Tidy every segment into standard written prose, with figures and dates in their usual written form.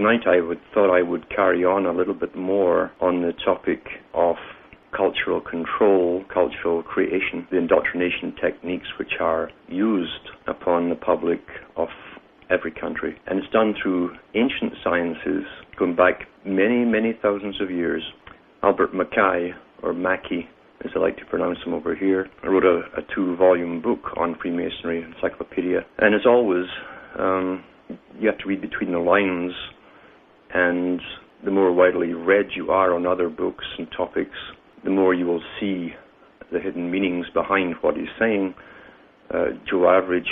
tonight I thought I would carry on a little bit more on the topic of cultural control, cultural creation, the indoctrination techniques which are used upon the public of every country. And it's done through ancient sciences going back many, many thousands of years. Albert Mackay, or Mackey, as I like to pronounce him over here, wrote a 2-volume book on Freemasonry, encyclopedia. And as always, you have to read between the lines, and the more widely read you are on other books and topics, the more you will see the hidden meanings behind what he's saying. Joe Average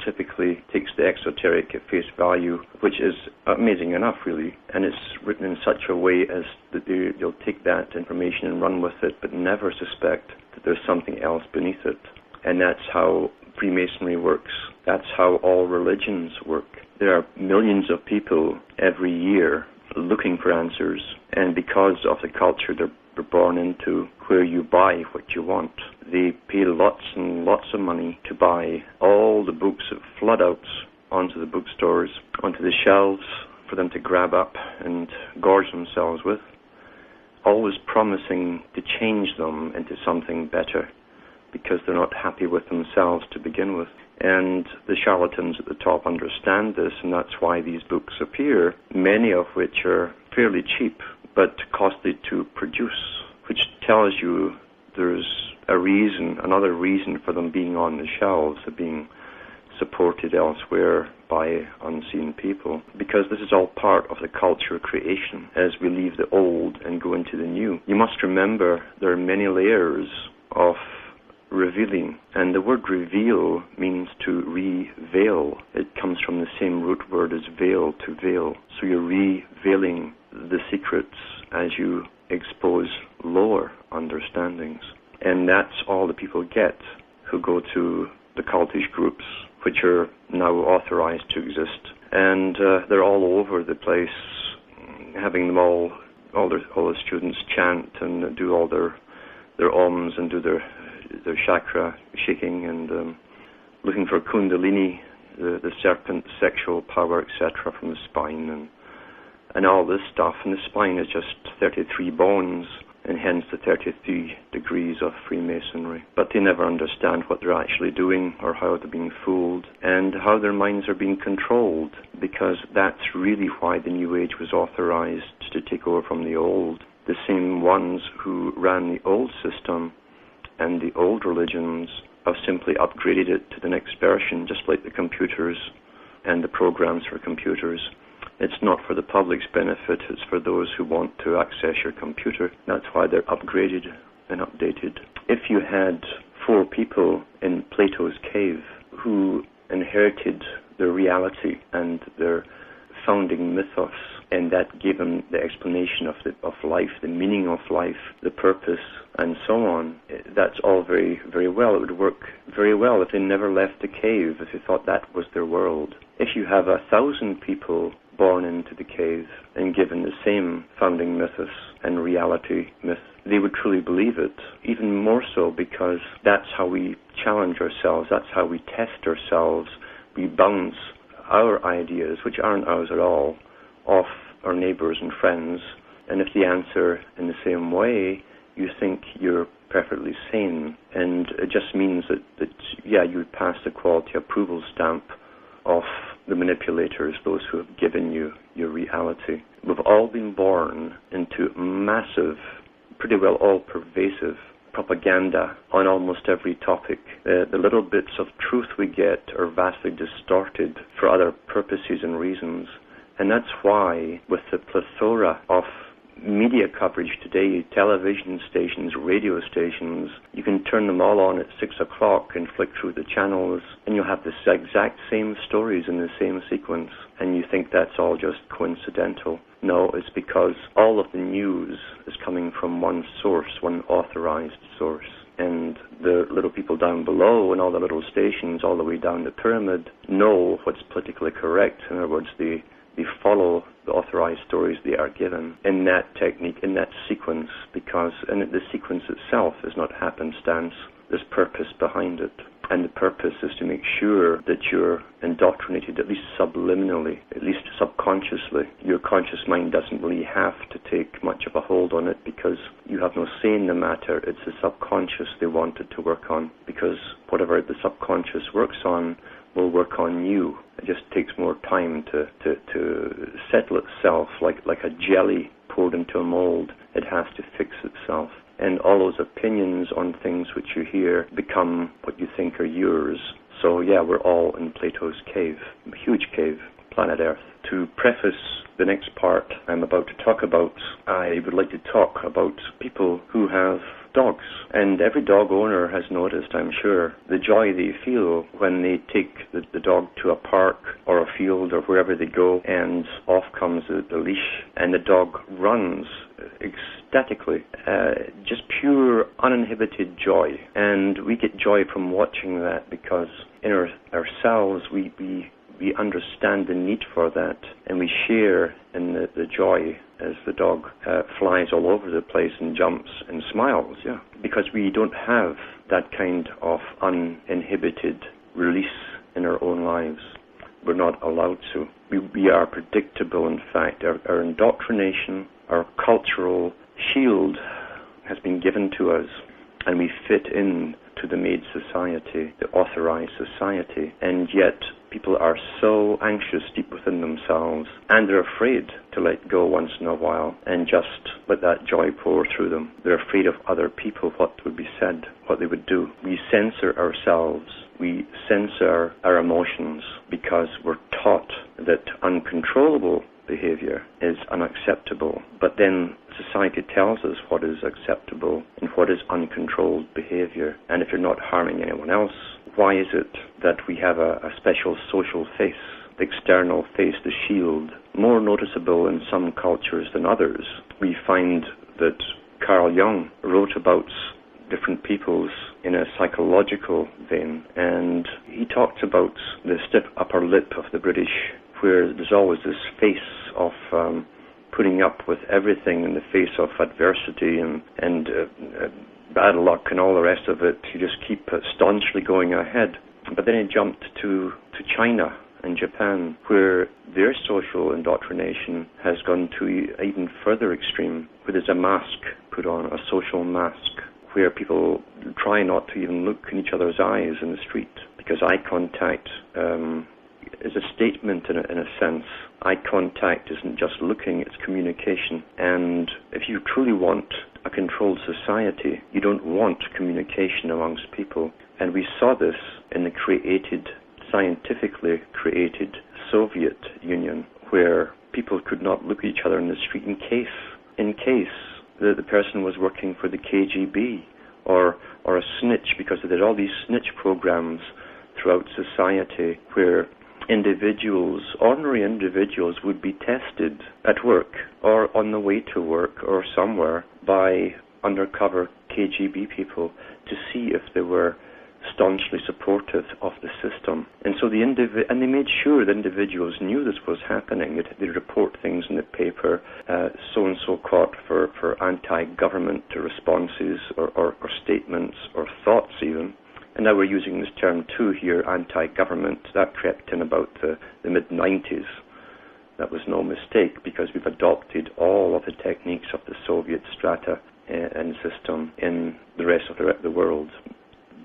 typically takes the exoteric at face value, which is amazing enough, really, and it's written in such a way as that they'll take that information and run with it, but never suspect that there's something else beneath it. And that's how Freemasonry works. That's how all religions work. There are millions of people every year looking for answers, and because of the culture they're born into, where you buy what you want, they pay lots and lots of money to buy all the books that flood out onto the bookstores, onto the shelves for them to grab up and gorge themselves with, always promising to change them into something better because they're not happy with themselves to begin with. And the charlatans at the top understand this, and that's why these books appear, many of which are fairly cheap but costly to produce, which tells you there's a reason, another reason for them being on the shelves, of being supported elsewhere by unseen people. Because this is all part of the culture creation as we leave the old and go into the new. You must remember there are many layers of revealing, and the word reveal means to reveal. It comes from the same root word as veil, to veil. So you're revealing the secrets as you expose lower understandings. And that's all the people get who go to the cultish groups, which are now authorized to exist. And they're all over the place, having them all the students chant and do all their oms and do their chakra shaking and looking for kundalini, the serpent sexual power, etc., from the spine and all this stuff. And the spine is just 33 bones, and hence the 33 degrees of Freemasonry. But they never understand what they're actually doing, or how they're being fooled, and how their minds are being controlled, because that's really why the New Age was authorized to take over from the old. The same ones who ran the old system and the old religions have simply upgraded it to the next version, just like the computers and the programs for computers. It's not for the public's benefit, it's for those who want to access your computer. That's why they're upgraded and updated. If you had 4 people in Plato's cave who inherited their reality and their founding mythos, and that gave them the explanation of life, the meaning of life, the purpose, and so on, that's all very, very well. It would work very well if they never left the cave, if they thought that was their world. If you have 1,000 people born into the cave and given the same founding mythos and reality myth, they would truly believe it, even more so because that's how we challenge ourselves, that's how we test ourselves. We bounce our ideas, which aren't ours at all, off our neighbors and friends, and if they answer in the same way, you think you're perfectly sane, and it just means that you would pass the quality approval stamp of the manipulators, those who have given you your reality. We've all been born into massive, pretty well all-pervasive propaganda on almost every topic. The little bits of truth we get are vastly distorted for other purposes and reasons. And that's why, with the plethora of media coverage today, television stations, radio stations, you can turn them all on at 6 o'clock and flick through the channels, and you'll have the exact same stories in the same sequence, and you think that's all just coincidental. No, it's because all of the news is coming from one source, one authorized source. And the little people down below and all the little stations all the way down the pyramid know what's politically correct. In other words, they follow the authorized stories they are given in that technique, in that sequence, because the sequence itself is not happenstance. There's purpose behind it. And the purpose is to make sure that you're indoctrinated, at least subliminally, at least subconsciously. Your conscious mind doesn't really have to take much of a hold on it because you have no say in the matter. It's the subconscious they wanted to work on, because whatever the subconscious works on will work on you. It just takes more time to settle itself, like a jelly poured into a mold. It has to fix itself. And all those opinions on things which you hear become what you think are yours. So yeah, we're all in Plato's cave, a huge cave, planet Earth. To preface the next part I'm about to talk about, I would like to talk about people who have dogs. And every dog owner has noticed, I'm sure, the joy they feel when they take the dog to a park or a field or wherever they go, and off comes the leash and the dog runs ecstatically, just pure uninhibited joy. And we get joy from watching that because in ourselves we understand the need for that, and we share in the joy as the dog flies all over the place and jumps and smiles, because we don't have that kind of uninhibited release in our own lives. We're not allowed to. We are predictable, in fact. Our indoctrination, our cultural shield has been given to us, and we fit in to the made society, the authorized society, and yet people are so anxious deep within themselves, and they're afraid to let go once in a while and just let that joy pour through them. They're afraid of other people, what would be said, what they would do. We censor ourselves. We censor our emotions because we're taught that uncontrollable behavior is unacceptable. But then society tells us what is acceptable and what is uncontrolled behavior. And if you're not harming anyone else, why is it that we have a special social face, the external face, the shield, more noticeable in some cultures than others? We find that Carl Jung wrote about different peoples in a psychological vein, and he talked about the stiff upper lip of the British, where there's always this face of putting up with everything in the face of adversity and bad luck and all the rest of it. You just keep staunchly going ahead. But then he jumped to China and Japan, where their social indoctrination has gone to an even further extreme, where there's a mask put on, a social mask, where people try not to even look in each other's eyes in the street, because eye contact is a statement in a sense. Eye contact isn't just looking, it's communication. And if you truly want a controlled society, you don't want communication amongst people. And we saw this in the scientifically created Soviet Union, where people could not look at each other in the street in case the person was working for the KGB or a snitch, because they did all these snitch programs throughout society where ordinary individuals would be tested at work or on the way to work or somewhere by undercover KGB people to see if they were staunchly supportive of the system. And so they made sure that individuals knew this was happening. They'd report things in the paper, so-and-so caught for anti-government responses or statements or thoughts even. And now we're using this term too here, anti-government. That crept in about the mid-90s. That was no mistake, because we've adopted all of the techniques of the Soviet strata and system in the rest of the world.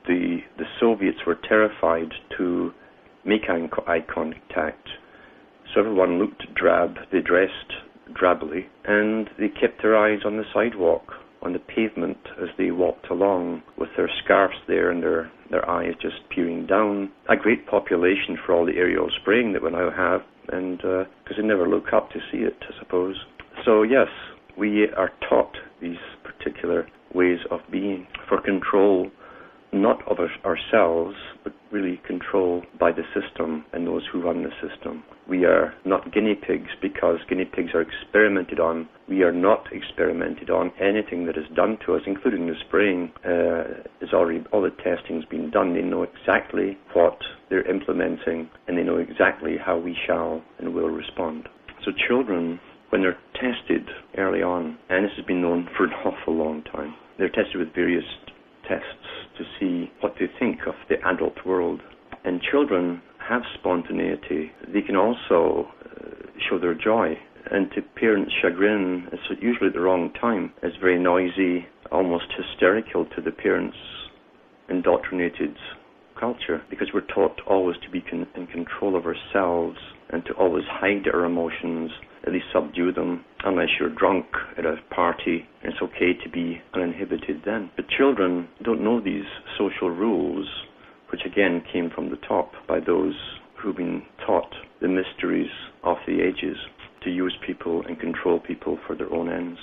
The Soviets were terrified to make eye contact, so everyone looked drab, they dressed drabbily, and they kept their eyes on the sidewalk, on the pavement as they walked along, with their scarves there and their eyes just peering down. A great population for all the aerial spraying that we now have, and because they never look up to see it, I suppose. So yes, we are taught these particular ways of being for control, not of ourselves, but really control by the system and those who run the system. We are not guinea pigs because guinea pigs are experimented on. We are not experimented on. Anything that is done to us, including the spraying, is already, all the testing's been done. They know exactly what they're implementing, and they know exactly how we shall and will respond. So children, when they're tested early on, and this has been known for an awful long time, they're tested with various tests to see what they think of the adult world. And children have spontaneity. They can also show their joy. And to parents' chagrin, it's usually at the wrong time. It's very noisy, almost hysterical to the parents' indoctrinated culture, because we're taught always to be in control of ourselves and to always hide our emotions, at least subdue them, unless you're drunk at a party. It's okay to be uninhibited then. But children don't know these social rules, which again came from the top by those who've been taught the mysteries of the ages to use people and control people for their own ends.